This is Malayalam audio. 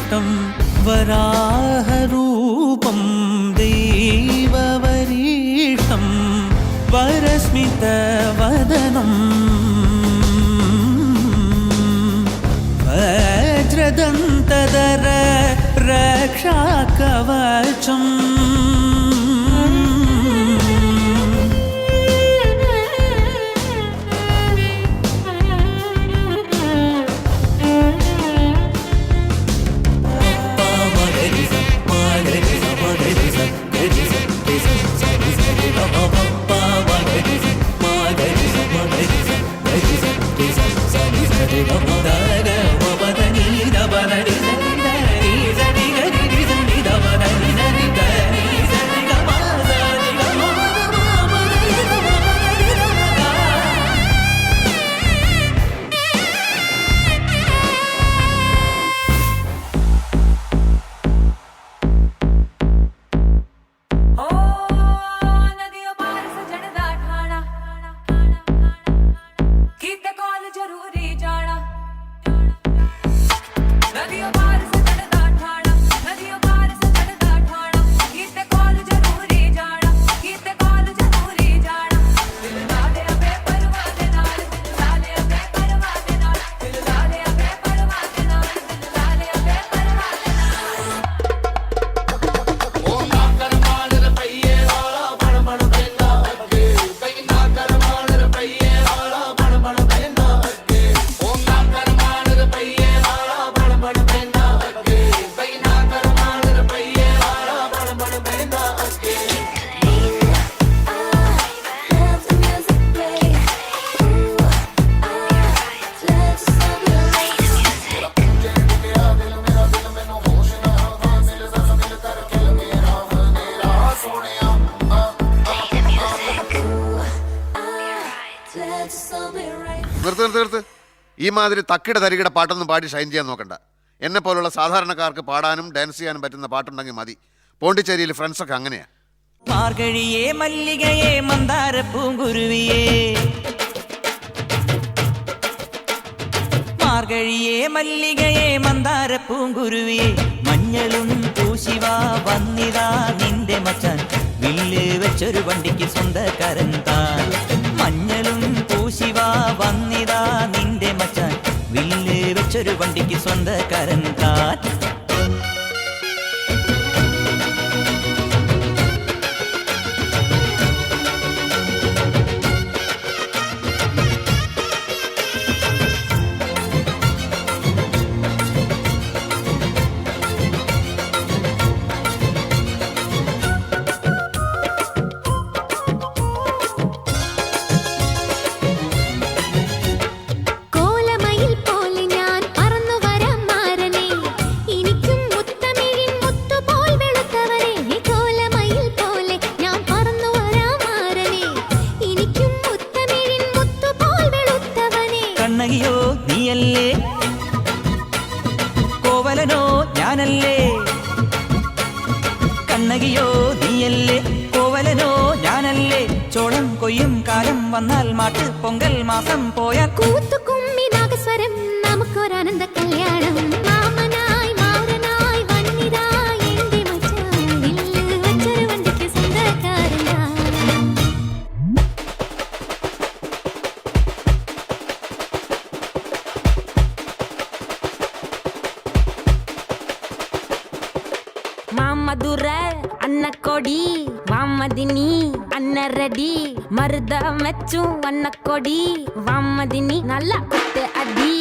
വട്ടം വരാഹരൂപം ദൈവവരീഷ്ടം വരസ്മിതവദനം വജ്രദന്തധര രക്ഷാകവചം നിർത്ത്. ഈ മാതിരി തക്കിട തരികിട പാട്ടൊന്നും പാടി ഷൈൻ ചെയ്യാൻ നോക്കണ്ട. എന്നെ പോലുള്ള സാധാരണക്കാർക്ക് പാടാനും ഡാൻസ് ചെയ്യാനും പറ്റുന്ന പാട്ടുണ്ടെങ്കിൽ മതി. പോണ്ടിച്ചേരിയിൽ ഫ്രണ്ട്സൊക്കെ അങ്ങനെയാ. മാർഗഴിയേ മല്ലികയെ മന്ദാര പൂങ്കുരുവിയേ മാർഗഴിയേ മല്ലികയെ മന്ദാര പൂങ്കുരുവിയേ മഞ്ഞളും പൂശിവാ വന്നിതാ നിന്റെ മച്ചാൻ വില്ല് വെച്ചൊരു വണ്ടിക്ക് സ്വന്തക്കാരൻ താൻ മഞ്ഞളും പൂശിവാ വന്നിതാ നിന്റെ മച്ചാൻ വില്ല് വെച്ചൊരു വണ്ടിക്ക് സ്വന്തക്കാരൻ താൻ കണ്ണകിയോ നീയല്ലേ കോവലനോ ഞാനല്ലേ കണ്ണകിയോ നീയല്ലേ കോവലനോ ഞാനല്ലേ ചോളം കൊയ്യും കാലം വന്നാൽ മാട്ട് പൊങ്കൽ മാസം പോയ കൂത്തുകുമ്മി നാഗസ്വരം നമുക്കൊരാനന്ദ കല്യാണം മാമനായി മാറനായി വന്നിതായി എന്റെ മച്ചാൻ വില്ല് വെച്ചൊരു വണ്ടിക്ക് സ്വന്തക്കാരനാ ಮಾಮದುರ ಅನ್ನ ಕೊಡಿ ವಾಮದಿನಿ ಅನ್ನ ರೆಡಿ ಮರದ ಮೆಚ್ಚು ಅನ್ನ ಕೊಡಿ ವಾಮದಿನಿ ನಲ್ಲ ಕೊಟ್ಟೆ ಅಡಿ